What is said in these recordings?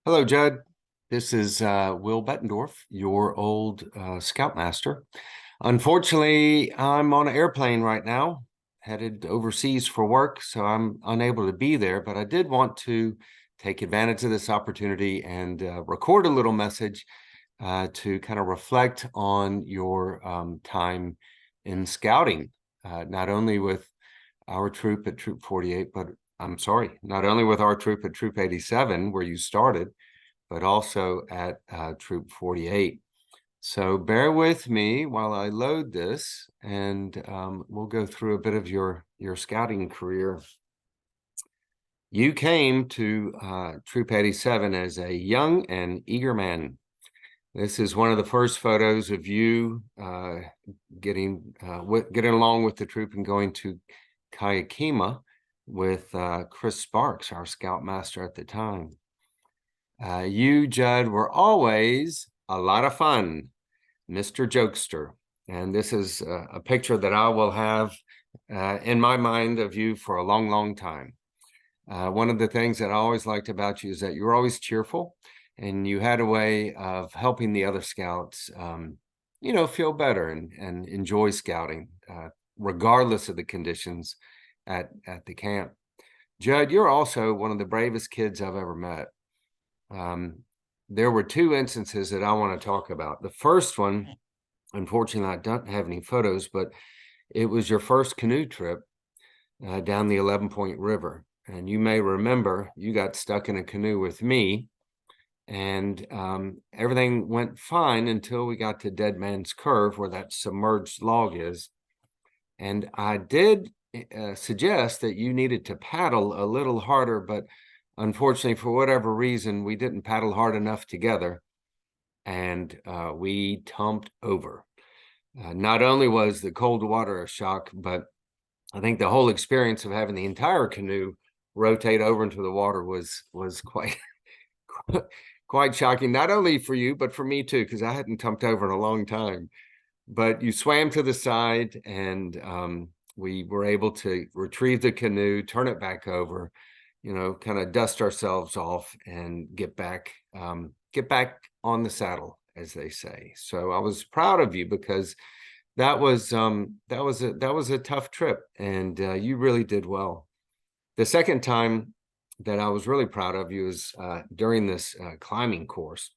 Hello, Judd. This is Will Bettendorf, your old Scoutmaster. Unfortunately, I'm on an airplane right now, headed overseas for work, so I'm unable to be there. But I did want to take advantage of this opportunity and record a little message to kind of reflect on your time in scouting, not only with our troop at Troop 48, but I'm sorry, not only with our troop at Troop 87, where you started, but also at Troop 48. So bear with me while I load this, and we'll go through a bit of your scouting career. You came to Troop 87 as a young and eager man. This is one of the first photos of you getting along with the troop and going to Kayakima with Chris Sparks, our scoutmaster at the time. You, Judd, were always a lot of fun, Mr. Jokester. And this is a picture that I will have in my mind of you for a long, long time. One of the things that I always liked about you is that you were always cheerful, and you had a way of helping the other scouts, feel better and enjoy scouting, regardless of the conditions at the camp. Judd, you're also one of the bravest kids I've ever met. There were two instances that I want to talk about. The first one, unfortunately, I don't have any photos, but it was your first canoe trip down the 11-Point River. And you may remember you got stuck in a canoe with me, and everything went fine until we got to Dead Man's Curve, where that submerged log is. And I did suggest that you needed to paddle a little harder, but unfortunately, for whatever reason, we didn't paddle hard enough together, and we tumped over. Not only was the cold water a shock, but I think the whole experience of having the entire canoe rotate over into the water was quite quite shocking, not only for you, but for me too, because I hadn't tumped over in a long time. But you swam to the side, and we were able to retrieve the canoe, turn it back over, kind of dust ourselves off and get back on the saddle, as they say. So I was proud of you, because that was a tough trip, and you really did well. The second time that I was really proud of you is during this climbing course.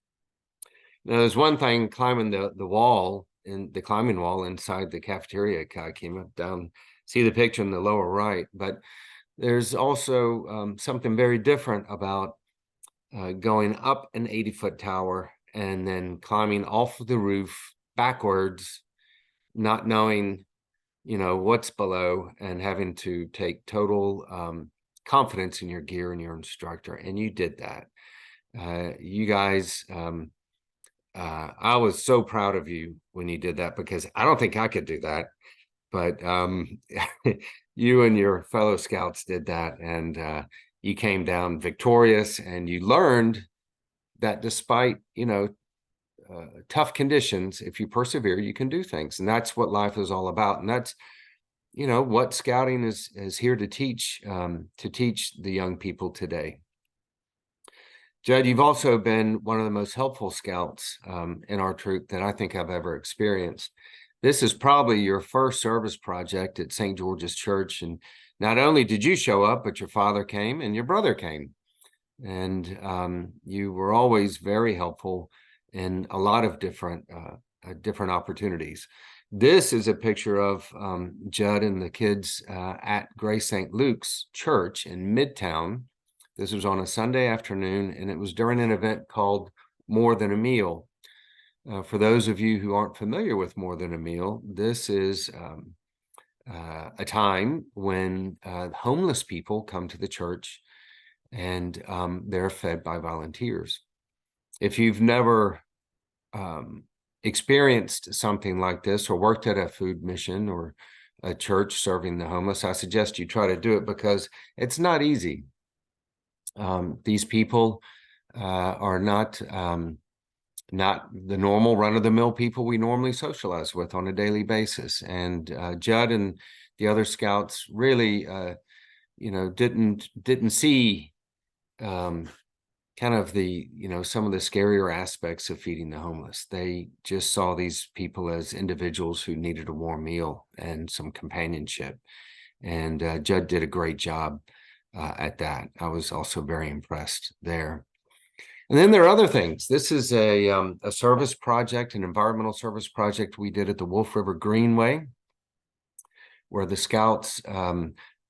Now, there's one thing climbing the wall, in the climbing wall inside the cafeteria at Kayakima, down, see the picture in the lower right, but there's also something very different about going up an 80-foot tower and then climbing off of the roof backwards, not knowing, what's below, and having to take total confidence in your gear and your instructor. And you did that. You guys, I was so proud of you when you did that, because I don't think I could do that. But you and your fellow scouts did that, and you came down victorious, and you learned that despite, tough conditions, if you persevere, you can do things. And that's what life is all about. And that's, what scouting is here to teach the young people today. Judd, you've also been one of the most helpful scouts in our troop that I think I've ever experienced. This is probably your first service project at St. George's Church. And not only did you show up, but your father came and your brother came. And you were always very helpful in a lot of different opportunities. This is a picture of Judd and the kids at Grace St. Luke's Church in Midtown. This was on a Sunday afternoon, and it was during an event called More Than a Meal. For those of you who aren't familiar with More Than a Meal, this is a time when homeless people come to the church, and they're fed by volunteers. If you've never experienced something like this, or worked at a food mission or a church serving the homeless, I suggest you try to do it, because it's not easy. These people are not the normal run-of-the-mill people we normally socialize with on a daily basis. And Judd and the other scouts really, didn't see kind of the, some of the scarier aspects of feeding the homeless. They just saw these people as individuals who needed a warm meal and some companionship. And Judd did a great job at that. I was also very impressed there. And then there are other things. This is a service project, an environmental service project we did at the Wolf River Greenway, where the Scouts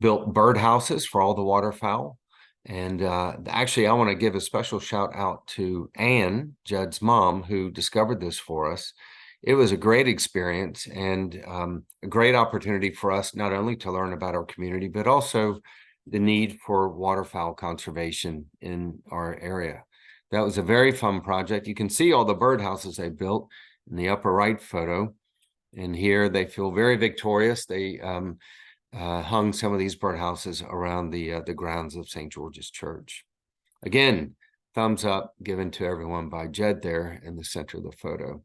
built birdhouses for all the waterfowl. And actually, I want to give a special shout out to Ann, Judd's mom, who discovered this for us. It was a great experience and a great opportunity for us not only to learn about our community, but also the need for waterfowl conservation in our area. That was a very fun project. You can see all the birdhouses they built in the upper right photo. And here they feel very victorious. They hung some of these birdhouses around the grounds of St. George's Church. Again, thumbs up given to everyone by Judd there in the center of the photo.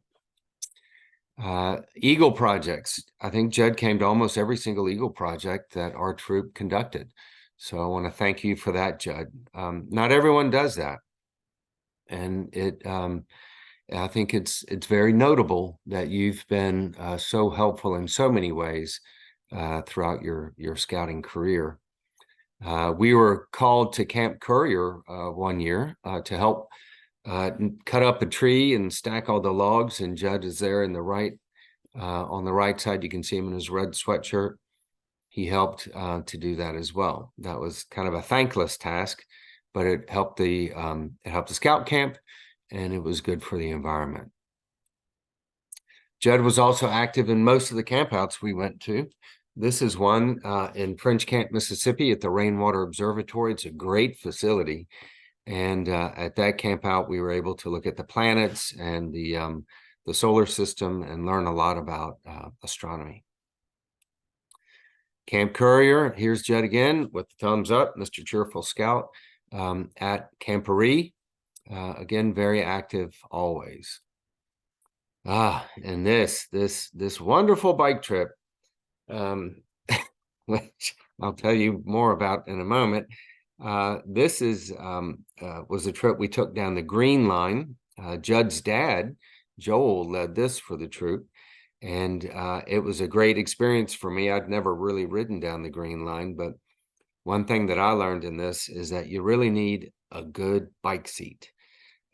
Eagle projects. I think Judd came to almost every single Eagle project that our troop conducted. So I want to thank you for that, Judd. Not everyone does that. And I think it's very notable that you've been so helpful in so many ways throughout your scouting career. We were called to Camp Courier one year to help cut up a tree and stack all the logs, and Judd is there in the right on the right side. You can see him in his red sweatshirt. He helped to do that as well. That was kind of a thankless task, but it helped the scout camp, and it was good for the environment. Judd was also active in most of the campouts we went to. This is one in French Camp, Mississippi at the Rainwater Observatory. It's a great facility. And at that campout, we were able to look at the planets and the solar system and learn a lot about astronomy. Camp Courier, here's Judd again with the thumbs up, Mr. Cheerful Scout at Camporee. Again, very active always. And this wonderful bike trip, which I'll tell you more about in a moment. This was a trip we took down the Green Line. Judd's dad, Joel, led this for the troop, and it was a great experience for me. I'd never really ridden down the Green Line, but one thing that I learned in this is that you really need a good bike seat.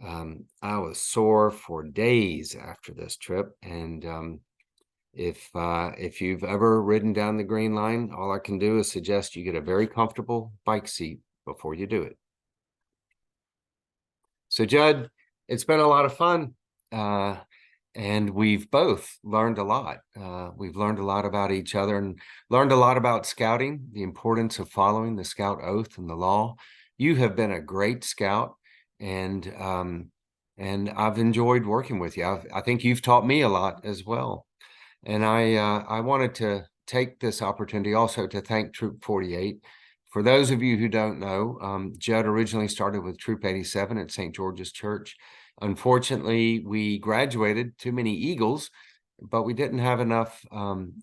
I was sore for days after this trip, and if you've ever ridden down the Green Line, all I can do is suggest you get a very comfortable bike seat before you do it. So Judd, it's been a lot of fun, and we've both learned a lot. We've learned a lot about each other and learned a lot about scouting, the importance of following the scout oath and the law. You have been a great scout, and I've enjoyed working with you. I think you've taught me a lot as well. And I wanted to take this opportunity also to thank Troop 48. For those of you who don't know, Judd originally started with Troop 87 at St. George's Church. Unfortunately, we graduated too many Eagles, but we didn't have enough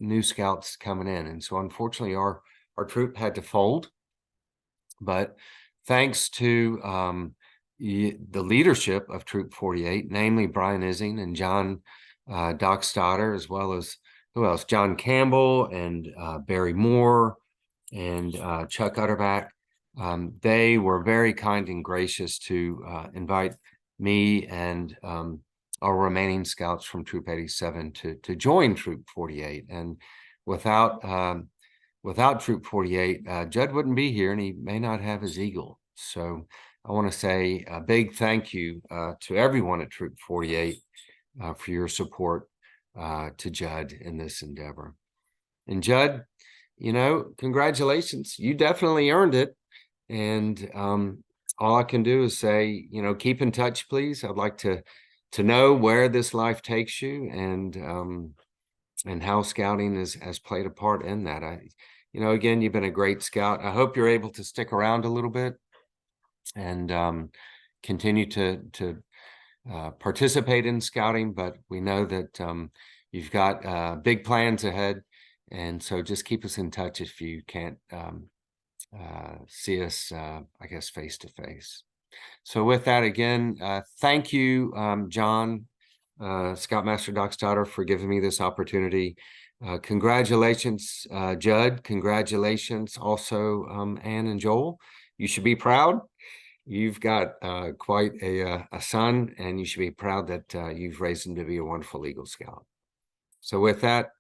new scouts coming in. And so unfortunately, our troop had to fold. But thanks to the leadership of Troop 48, namely Brian Ising and John Doc Stoddard, as well as who else? John Campbell and Barry Moore and Chuck Utterback. They were very kind and gracious to invite me and our remaining scouts from Troop 87 to join Troop 48. And without Troop 48, Judd wouldn't be here, and he may not have his Eagle. So I want to say a big thank you to everyone at Troop 48 for your support to Judd in this endeavor. And Judd, congratulations. You definitely earned it. And all I can do is say, keep in touch, please. I'd like to know where this life takes you and how scouting has played a part in that. Again, you've been a great scout. I hope you're able to stick around a little bit and continue to participate in scouting, but we know that you've got big plans ahead. And so just keep us in touch if you can't see us, I guess, face to face. So with that, again, thank you, John, Scoutmaster Doc's daughter, for giving me this opportunity. Congratulations, Judd. Congratulations also, Ann and Joel. You should be proud. You've got quite a son, and you should be proud that you've raised him to be a wonderful Eagle Scout. So with that,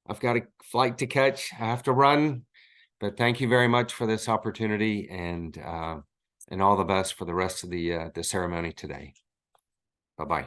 I've got a flight to catch. I have to run, but thank you very much for this opportunity, and all the best for the rest of the ceremony today. Bye-bye.